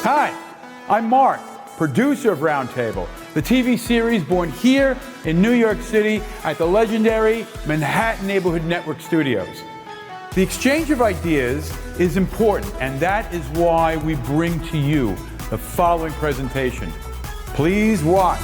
Hi, I'm Mark, producer of Roundtable, the TV series born here in New York City at the legendary Manhattan Neighborhood Network Studios. The exchange of ideas is important, and that is why we bring to you the following presentation. Please watch.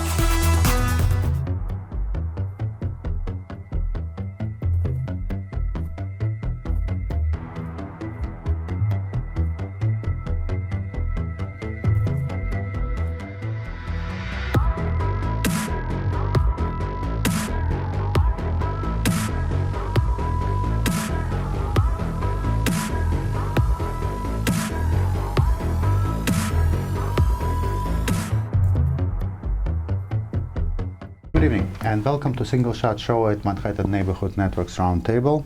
Good evening and welcome to Single Shot Show at Manhattan Neighborhood Network's Roundtable.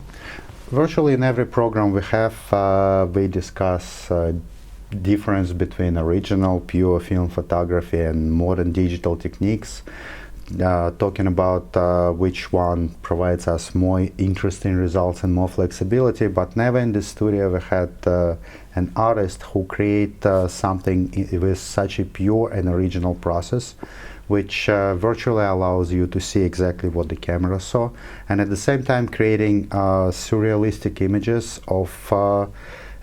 Virtually in every program we discuss difference between original pure film photography and modern digital techniques, talking about which one provides us more interesting results and more flexibility, but never in the studio we had an artist who create something with such a pure and original process, which virtually allows you to see exactly what the camera saw, and at the same time creating surrealistic images of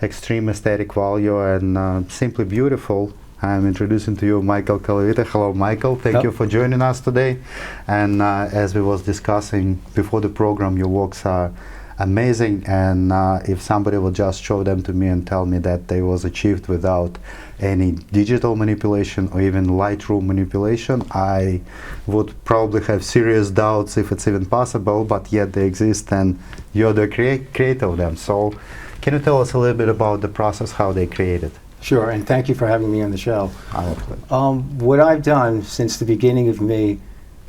extreme aesthetic value and simply beautiful. I'm introducing to you Michael Colavito. Hello, Michael. Thank you for joining us today. And as we was discussing before the program, your works are amazing, and if somebody will just show them to me and tell me that they was achieved without any digital manipulation or even Lightroom manipulation, I would probably have serious doubts if it's even possible, but yet they exist and you're the creator of them. So can you tell us a little bit about the process, how they created? Sure, and thank you for having me on the show. What I've done since the beginning of me,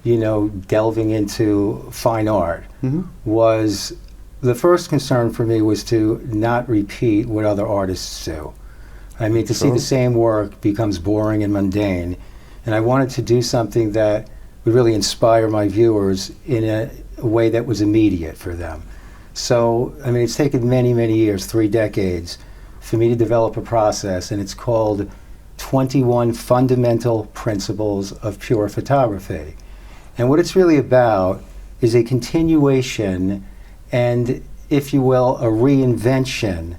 delving into fine art, was the first concern for me was to not repeat what other artists do. I mean, to see the same work becomes boring and mundane, and I wanted to do something that would really inspire my viewers in a way that was immediate for them. So, I mean, it's taken many, many years, 3 decades, for me to develop a process, and it's called 21 Fundamental Principles of Pure Photography. And what it's really about is a continuation and, if you will, a reinvention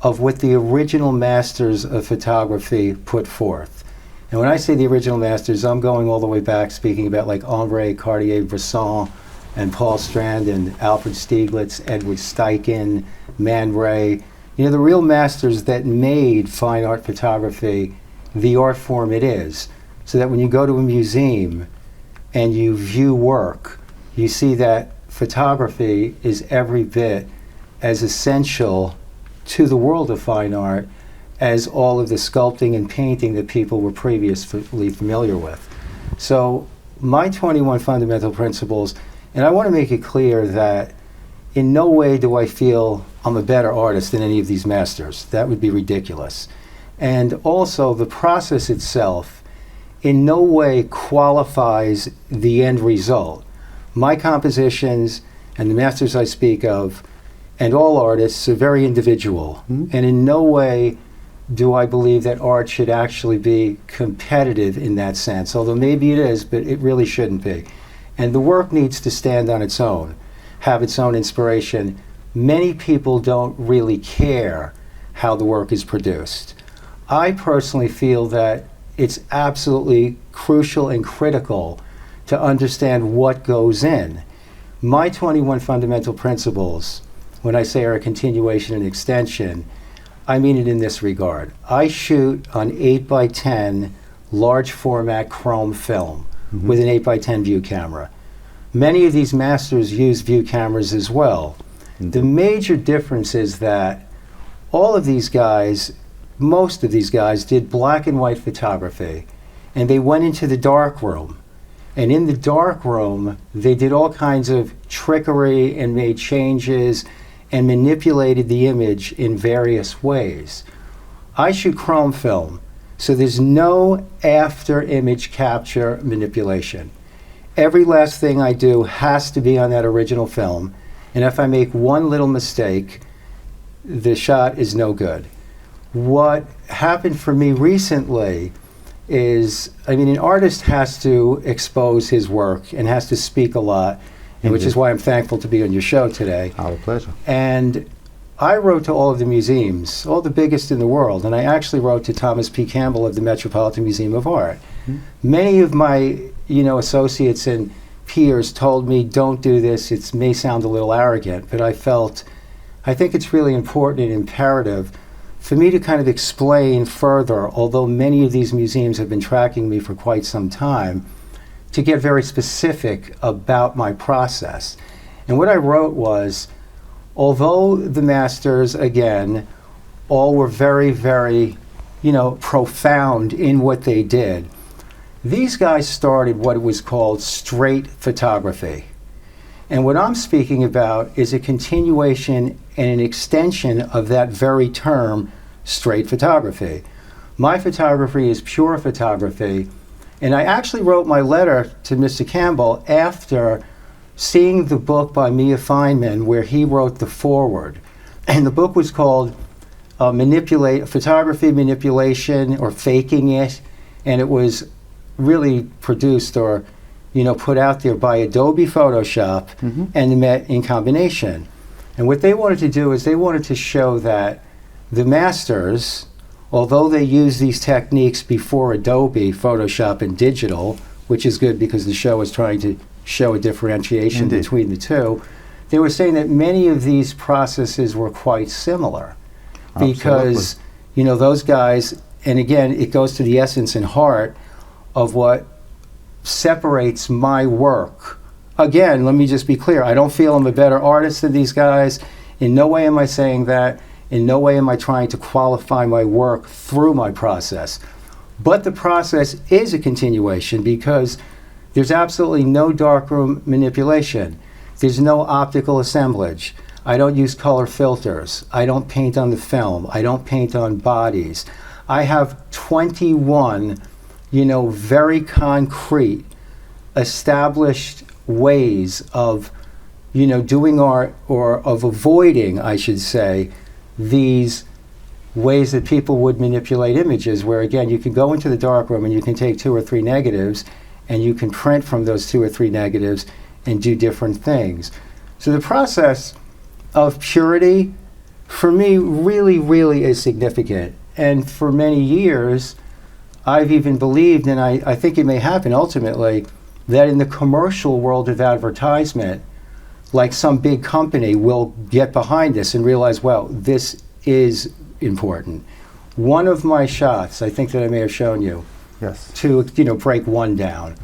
of what the original masters of photography put forth. And when I say the original masters, I'm going all the way back, speaking about like Henri Cartier-Bresson and Paul Strand and Alfred Stieglitz, Edward Steichen, Man Ray, the real masters that made fine art photography the art form it is, so that when you go to a museum and you view work, you see that photography is every bit as essential to the world of fine art as all of the sculpting and painting that people were previously familiar with. So my 21 fundamental principles, and I want to make it clear that in no way do I feel I'm a better artist than any of these masters. That would be ridiculous. And also the process itself in no way qualifies the end result. My compositions and the masters I speak of and all artists are very individual, and in no way do I believe that art should actually be competitive in that sense, although maybe it is, but it really shouldn't be. And the work needs to stand on its own, have its own inspiration. Many people don't really care how the work is produced. I personally feel that it's absolutely crucial and critical to understand what goes in. My 21 fundamental principles, when I say are a continuation and extension, I mean it in this regard. I shoot on 8x10 large format chrome film with an 8x10 view camera. Many of these masters use view cameras as well. The major difference is that all of these guys, most of these guys, did black and white photography, and they went into the dark room. And in the dark room, they did all kinds of trickery and made changes and manipulated the image in various ways. I shoot chrome film, so there's no after image capture manipulation. Every last thing I do has to be on that original film, and if I make one little mistake, the shot is no good. What happened for me recently is, I mean, an artist has to expose his work and has to speak a lot, and which is why I'm thankful to be on your show today. Our pleasure. And I wrote to all of the museums, all the biggest in the world, and I actually wrote to Thomas P. Campbell of the Metropolitan Museum of Art. Many of my, associates and peers told me, don't do this, it may sound a little arrogant, but I think it's really important and imperative for me to kind of explain further, although many of these museums have been tracking me for quite some time, to get very specific about my process. And what I wrote was, although the masters, again, all were very, very, profound in what they did, these guys started what was called straight photography. And what I'm speaking about is a continuation and an extension of that very term, straight photography. My photography is pure photography, and I actually wrote my letter to Mr. Campbell after seeing the book by Mia Feynman where he wrote the foreword. And the book was called Photography Manipulation or Faking It, and it was really produced or put out there by Adobe Photoshop and Met in combination. And what they wanted to do is they wanted to show that the masters, although they used these techniques before Adobe Photoshop and digital, which is good because the show is trying to show a differentiation between the two, they were saying that many of these processes were quite similar. Because, those guys, and again, it goes to the essence and heart of what separates my work. Again, let me just be clear. I don't feel I'm a better artist than these guys. In no way am I saying that. In no way am I trying to qualify my work through my process. But the process is a continuation because there's absolutely no darkroom manipulation. There's no optical assemblage. I don't use color filters. I don't paint on the film. I don't paint on bodies. I have 21 very concrete, established ways of, doing art, or of avoiding, I should say, these ways that people would manipulate images, where again, you can go into the darkroom and you can take 2 or 3 negatives and you can print from those 2 or 3 negatives and do different things. So the process of purity, for me, really, really is significant. And for many years, I've even believed, and I think it may happen ultimately, that in the commercial world of advertisement, like some big company will get behind this and realize, well, this is important. One of my shots, I think that I may have shown you, Yes. to break one down,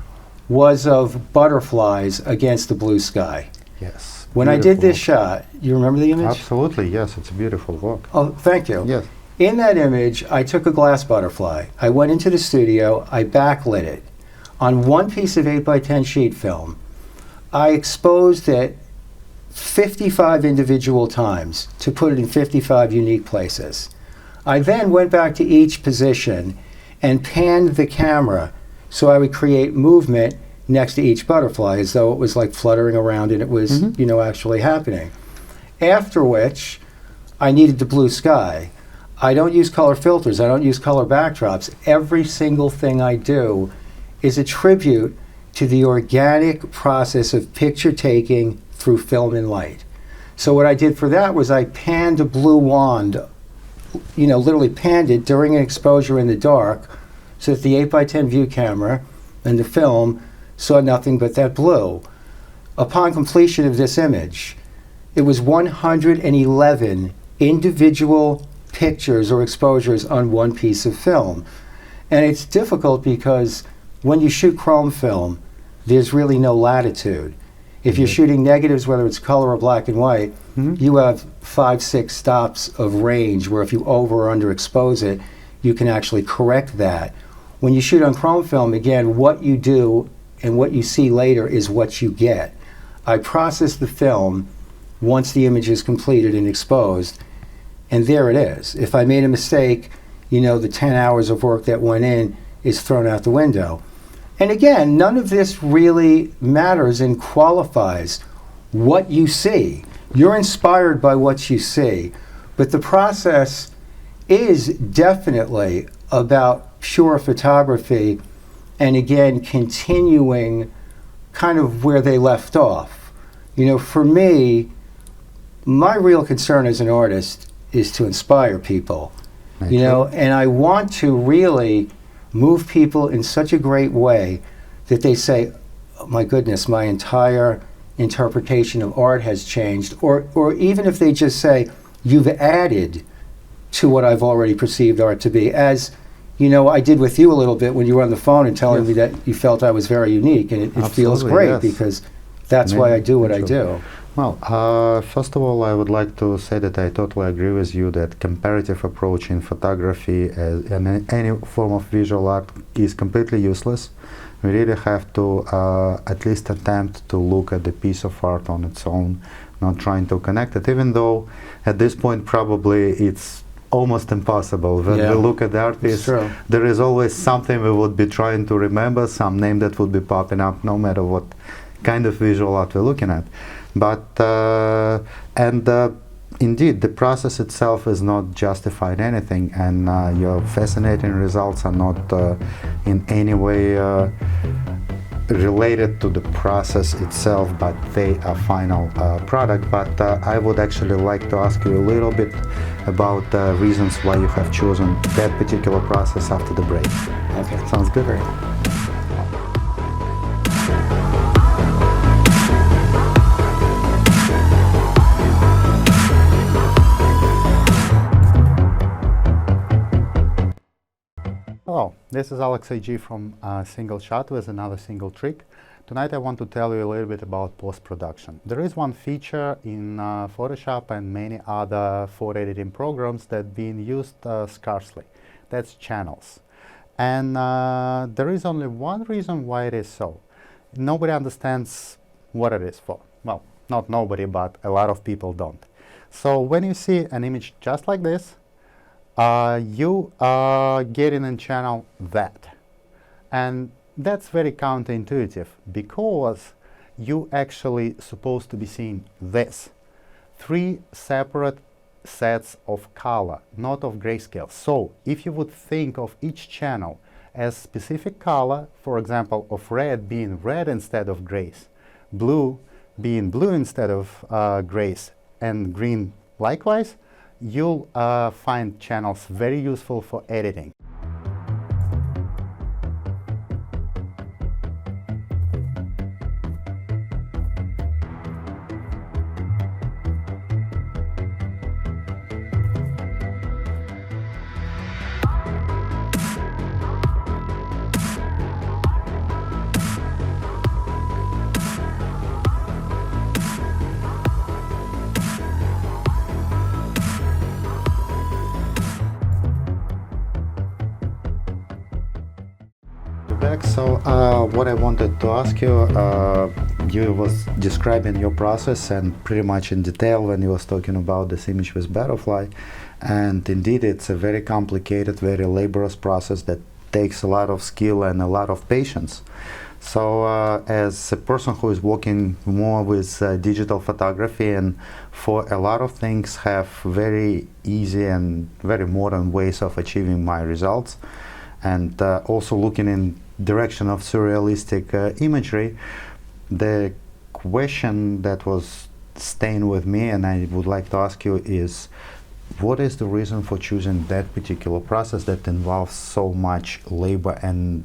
was of butterflies against the blue sky. Yes. When I did Beautiful this shot, you remember the image? Absolutely, yes. It's a beautiful work. Oh, thank you. Yes. In that image, I took a glass butterfly. I went into the studio, I backlit it. On one piece of 8x10 sheet film, I exposed it 55 individual times to put it in 55 unique places. I then went back to each position and panned the camera so I would create movement next to each butterfly as though it was like fluttering around and it was, actually happening. After which, I needed the blue sky. I don't use color filters. I don't use color backdrops. Every single thing I do is a tribute to the organic process of picture taking through film and light. So what I did for that was I panned a blue wand, literally panned it during an exposure in the dark so that the 8x10 view camera and the film saw nothing but that blue. Upon completion of this image, it was 111 individual pictures or exposures on one piece of film. And it's difficult because when you shoot chrome film, there's really no latitude. If you're shooting negatives, whether it's color or black and white, you have 5-6 stops of range where if you over or underexpose it, you can actually correct that. When you shoot on chrome film, again, what you do and what you see later is what you get. I process the film once the image is completed and exposed, and there it is. If I made a mistake, the 10 hours of work that went in is thrown out the window. And again, none of this really matters and qualifies what you see. You're inspired by what you see, but the process is definitely about pure photography, and again, continuing kind of where they left off. You know, for me, my real concern as an artist is to inspire people, you know, and I want to really move people in such a great way that they say, oh, my goodness, my entire interpretation of art has changed, or even if they just say, you've added to what I've already perceived art to be, as you know, I did with you a little bit when you were on the phone and telling me that you felt I was very unique, and it feels great because that's why I do what I do. Well, first of all, I would like to say that I totally agree with you that comparative approach in photography and any form of visual art is completely useless. We really have to at least attempt to look at the piece of art on its own, not trying to connect it, even though at this point probably it's almost impossible. When we look at the art piece, there is always something we would be trying to remember, some name that would be popping up no matter what kind of visual art we're looking at. But indeed, the process itself is not justifying anything, and your fascinating results are not in any way related to the process itself, but they are final product. But I would actually like to ask you a little bit about the reasons why you have chosen that particular process after the break. Okay. Sounds good? Great. Hello, this is Alex AG from Single Shot with another single trick. Tonight I want to tell you a little bit about post-production. There is one feature in Photoshop and many other photo editing programs that being used scarcely. That's channels. And there is only one reason why it is so. Nobody understands what it is for. Well, not nobody, but a lot of people don't. So when you see an image just like this, you are getting in channel that, and that's very counterintuitive because you actually supposed to be seeing this, 3 separate sets of color, not of grayscale. So if you would think of each channel as specific color, for example, of red being red instead of grays, blue being blue instead of grays, and green likewise, you'll find channels very useful for editing. So what I wanted to ask you, you was describing your process and pretty much in detail when you was talking about this image with butterfly, and indeed it's a very complicated, very laborious process that takes a lot of skill and a lot of patience. So as a person who is working more with digital photography and for a lot of things have very easy and very modern ways of achieving my results, and also looking in direction of surrealistic imagery, the question that was staying with me and I would like to ask you is, what is the reason for choosing that particular process that involves so much labor and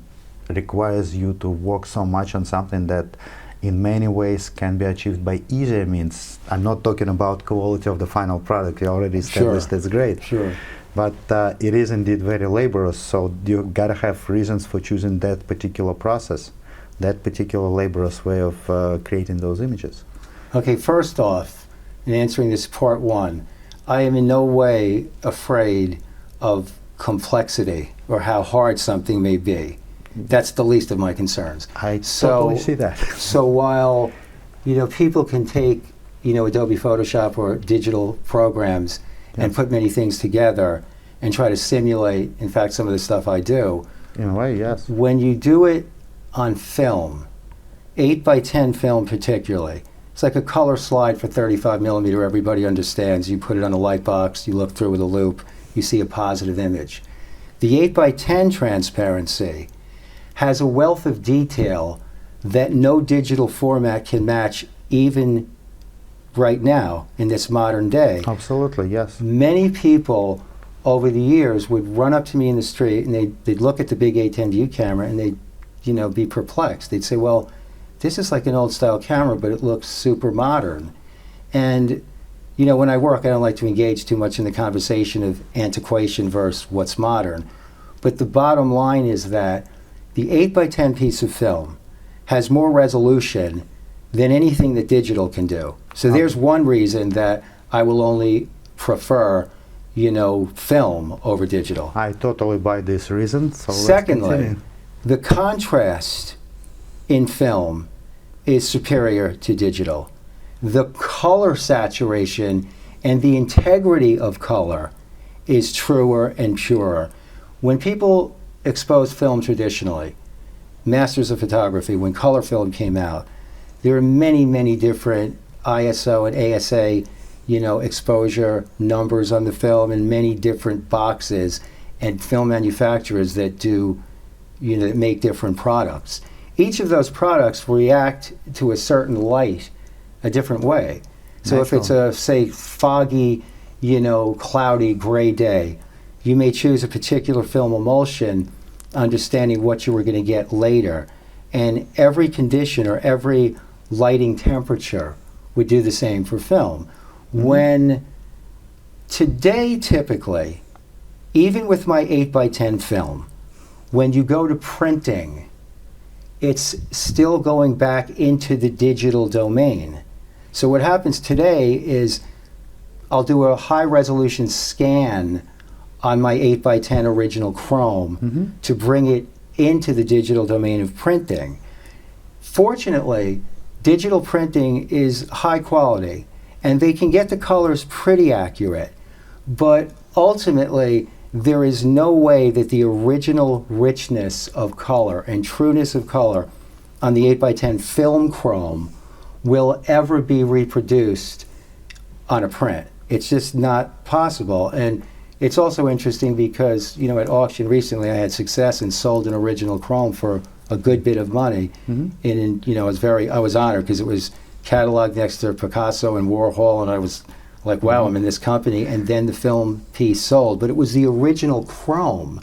requires you to work so much on something that in many ways can be achieved by easier means? I'm not talking about quality of the final product, you already established that's great. Sure. But it is indeed very laborious, so you gotta have reasons for choosing that particular process, that particular laborious way of creating those images. Okay, first off, in answering this part one, I am in no way afraid of complexity or how hard something may be. That's the least of my concerns. I totally see that. So while, you know, people can take, you know, Adobe Photoshop or digital programs and put many things together and try to simulate, in fact, some of the stuff I do. In a way, yes. When you do it on film, 8x10 film particularly, it's like a color slide for 35 millimeter, everybody understands. You put it on a light box, you look through with a loop, you see a positive image. The 8x10 transparency has a wealth of detail that no digital format can match even right now in this modern day. Absolutely, yes. Many people over the years would run up to me in the street and they'd look at the big 810 view camera and they'd be perplexed. They'd say, well, this is like an old style camera, but it looks super modern. And when I work, I don't like to engage too much in the conversation of antiquation versus what's modern. But the bottom line is that the 8x10 piece of film has more resolution than anything that digital can do. So there's one reason that I will only prefer, film over digital. I totally buy this reason. So secondly, the contrast in film is superior to digital. The color saturation and the integrity of color is truer and purer. When people expose film traditionally, masters of photography, when color film came out, there are many, many different ISO and ASA, exposure numbers on the film, and many different boxes and film manufacturers that do, that make different products. Each of those products react to a certain light a different way. So if it's a, say, foggy, cloudy, gray day, you may choose a particular film emulsion, understanding what you were going to get later. And every condition or every lighting temperature would do the same for film. When today, typically, even with my 8x10 film, when you go to printing, it's still going back into the digital domain. So what happens today is I'll do a high resolution scan on my 8x10 original Chrome to bring it into the digital domain of printing. Fortunately, digital printing is high quality and they can get the colors pretty accurate, but ultimately there is no way that the original richness of color and trueness of color on the 8x10 film Chrome will ever be reproduced on a print. It's just not possible. And it's also interesting because, at auction recently I had success and sold an original Chrome for a good bit of money. And I was honored because it was cataloged next to Picasso and Warhol, and I was like, wow, I'm in this company. And then the film piece sold. But it was the original Chrome.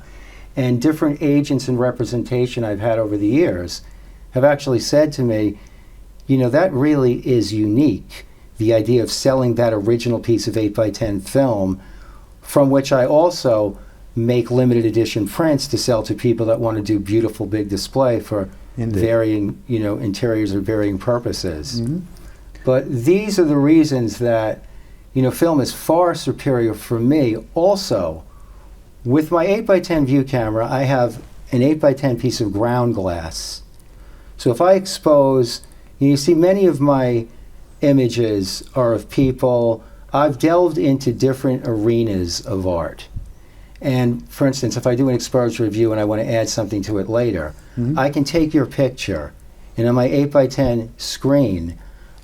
And different agents and representation I've had over the years have actually said to me, that really is unique, the idea of selling that original piece of 8x10 film, from which I also make limited edition prints to sell to people that want to do beautiful big display for varying, interiors or varying purposes. But these are the reasons that, film is far superior for me. Also, with my 8x10 view camera, I have an 8x10 piece of ground glass. So if I expose, you see many of my images are of people, I've delved into different arenas of art. And for instance, if I do an exposure review and I want to add something to it later, I can take your picture and on my 8x10 screen,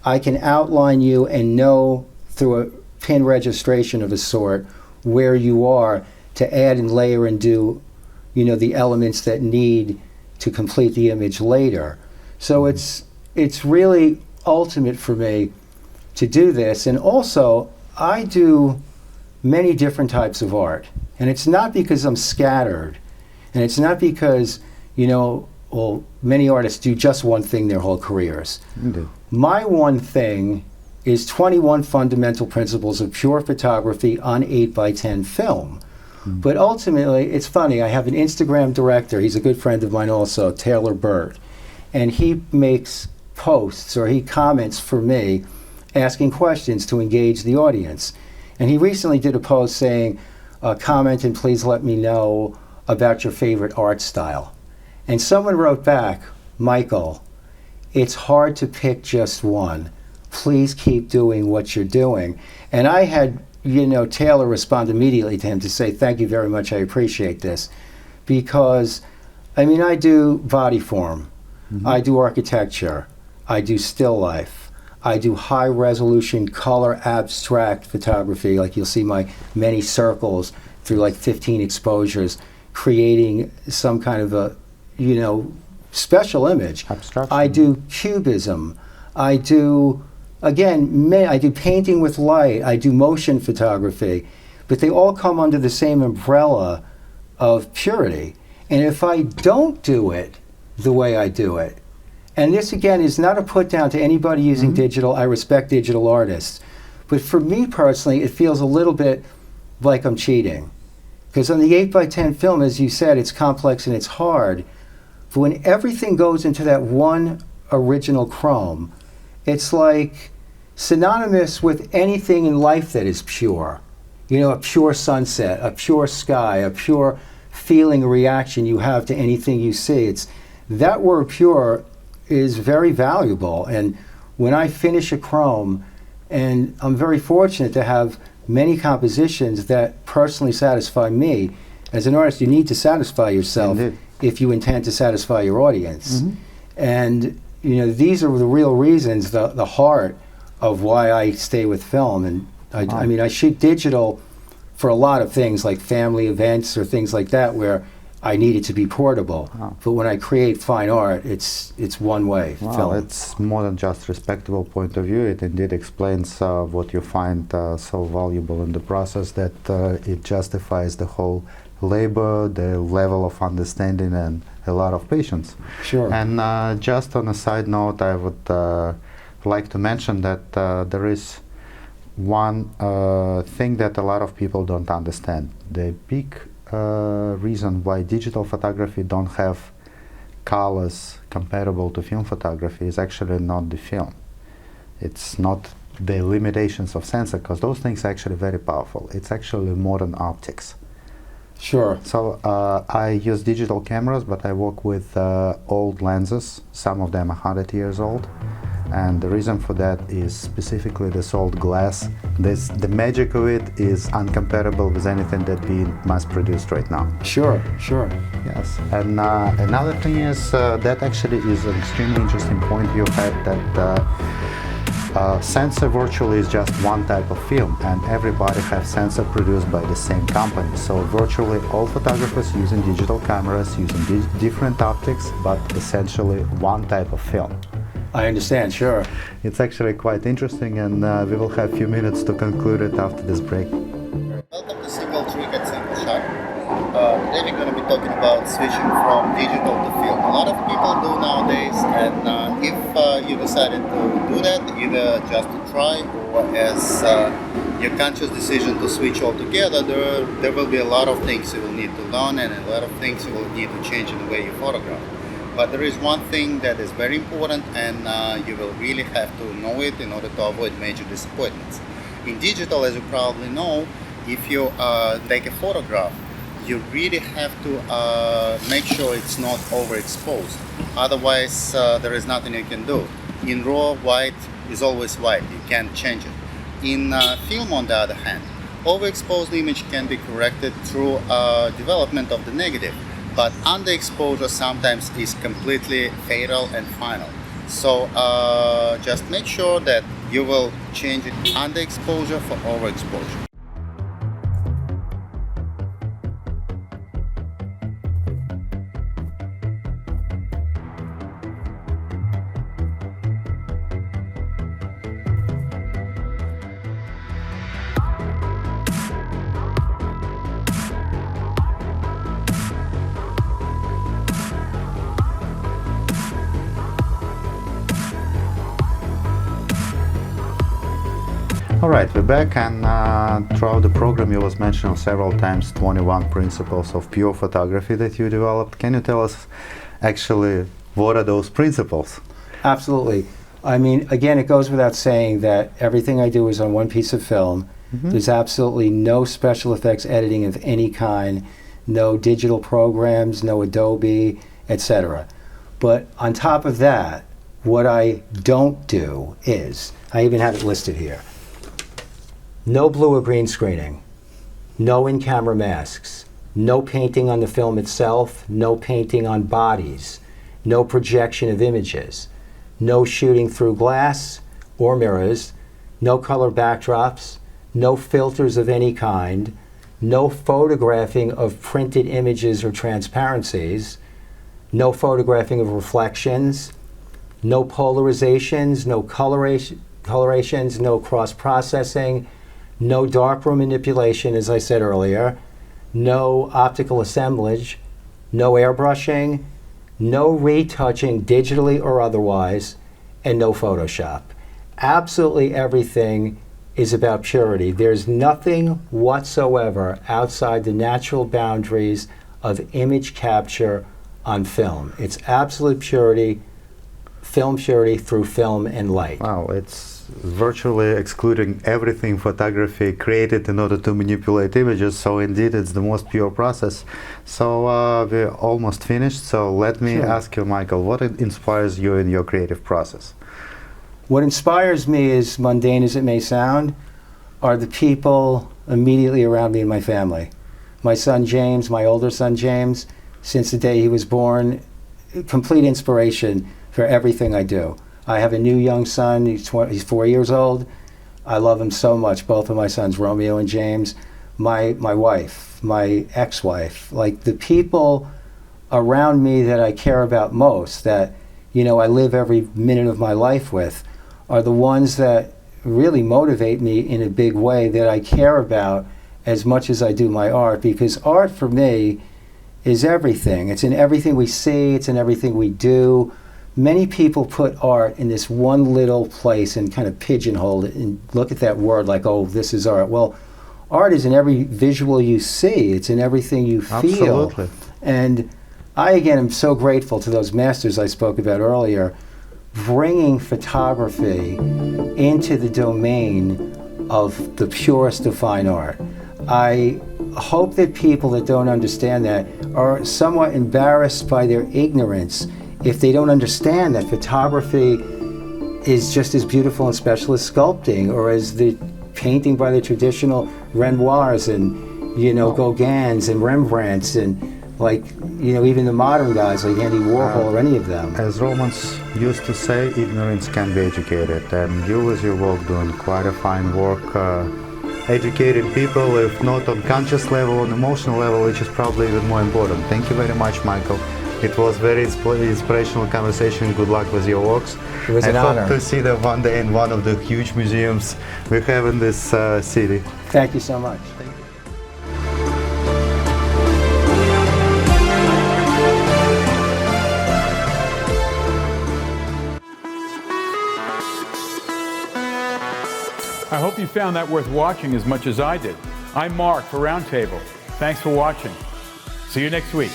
I can outline you and know through a pin registration of a sort where you are to add and layer and do, the elements that need to complete the image later. So it's really ultimate for me to do this. And also, I do many different types of art. And it's not because I'm scattered. And it's not because, many artists do just one thing their whole careers. My one thing is 21 fundamental principles of pure photography on 8x10 film. But ultimately, it's funny, I have an Instagram director, he's a good friend of mine also, Taylor Bird. And he makes posts or he comments for me asking questions to engage the audience. And he recently did a post saying, comment and please let me know about your favorite art style. And someone wrote back, Michael, it's hard to pick just one. Please keep doing what you're doing. And I had, Taylor respond immediately to him to say, thank you very much, I appreciate this. Because, I do body form. I do architecture, I do still life, I do high resolution color abstract photography, like you'll see my many circles through like 15 exposures, creating some kind of a, special image. Abstraction. I do cubism. I do, again, I do painting with light. I do motion photography. But they all come under the same umbrella of purity. And if I don't do it the way I do it, and this again is not a put down to anybody using digital, I respect digital artists. But for me personally, it feels a little bit like I'm cheating. Because on the 8x10 film, as you said, it's complex and it's hard. But when everything goes into that one original chrome, it's like synonymous with anything in life that is pure. A pure sunset, a pure sky, a pure feeling or reaction you have to anything you see. It's that word pure is very valuable. And when I finish a chrome, and I'm very fortunate to have many compositions that personally satisfy me. As an artist, you need to satisfy yourself. Indeed. If you intend to satisfy your audience. And these are the real reasons, the heart of why I stay with film. And I mean, I shoot digital for a lot of things like family events or things like that where I need it to be portable. But when I create fine art, it's one way. Well, it's more than just respectable point of view. It indeed explains what you find so valuable in the process, that it justifies the whole labor, the level of understanding, and a lot of patience. Sure. And just on a side note, I would like to mention that there is one thing that a lot of people don't understand. The big reason why digital photography don't have colors comparable to film photography is actually not the film. It's not the limitations of sensor, because those things are actually very powerful. It's actually modern optics. Sure. So I use digital cameras, but I work with old lenses. Some of them are 100 years old. And the reason for that is specifically this old glass. The magic of it is incomparable with anything that being mass-produced right now. Sure, sure. Yes. And another thing is that actually is an extremely interesting point you had, that sensor virtually is just one type of film, and everybody has sensor produced by the same company. So virtually all photographers using digital cameras, using different optics, but essentially one type of film. I understand, sure. It's actually quite interesting, and we will have a few minutes to conclude it after this break. Welcome to Single Trick at Single Shot. Today we're going to be talking about switching from digital to film. A lot of people do nowadays, and if you decided to do that, either just to try or as your conscious decision to switch altogether, there will be a lot of things you will need to learn and a lot of things you will need to change in the way you photograph. But there is one thing that is very important, and you will really have to know it in order to avoid major disappointments. In digital, as you probably know, if you take a photograph, you really have to make sure it's not overexposed. Otherwise, there is nothing you can do. In RAW, white is always white. You can't change it. In film, on the other hand, overexposed image can be corrected through development of the negative. But underexposure sometimes is completely fatal and final. So just make sure that you will change it underexposure for overexposure. All right, we're back, and throughout the program you was mentioned several times 21 principles of pure photography that you developed. Can you tell us actually what are those principles? Absolutely. I mean, again, it goes without saying that everything I do is on one piece of film. There's absolutely no special effects editing of any kind, no digital programs, no Adobe, etc. But on top of that, what I don't do is, I even have it listed here, no blue or green screening, no in-camera masks, no painting on the film itself, no painting on bodies, no projection of images, no shooting through glass or mirrors, no color backdrops, no filters of any kind, no photographing of printed images or transparencies, no photographing of reflections, no polarizations, no colorations, no cross-processing, no darkroom manipulation, as I said earlier, no optical assemblage, no airbrushing, no retouching digitally or otherwise, and no Photoshop. Absolutely everything is about purity. There's nothing whatsoever outside the natural boundaries of image capture on film. It's absolute purity, film purity through film and light. Wow, it's virtually excluding everything photography created in order to manipulate images, so indeed it's the most pure process. So we're almost finished, so let me ask you, Michael, what inspires you in your creative process? What inspires me, as mundane as it may sound, are the people immediately around me in my family. My son James, my older son James, since the day he was born, complete inspiration for everything I do. I have a new young son, he's 4 years old. I love him so much, both of my sons, Romeo and James. My wife, my ex-wife, like the people around me that I care about most, that I live every minute of my life with, are the ones that really motivate me in a big way, that I care about as much as I do my art, because art for me is everything. It's in everything we see, it's in everything we do. Many people put art in this one little place and kind of pigeonhole it and look at that word like, oh, this is art. Well, art is in every visual you see. It's in everything you feel. Absolutely. And I, again, am so grateful to those masters I spoke about earlier, bringing photography into the domain of the purest of fine art. I hope that people that don't understand that are somewhat embarrassed by their ignorance if they don't understand that photography is just as beautiful and special as sculpting, or as the painting by the traditional Renoirs and Gauguins and Rembrandts, and even the modern guys like Andy Warhol or any of them. As Romans used to say, ignorance can be educated, and you with your work doing quite a fine work, educating people, if not on conscious level, on emotional level, which is probably even more important. Thank you very much, Michael. It was very inspirational conversation. Good luck with your works. It was an honor. I hope to see them one day in one of the huge museums we have in this city. Thank you so much. I hope you found that worth watching as much as I did. I'm Mark for Roundtable. Thanks for watching. See you next week.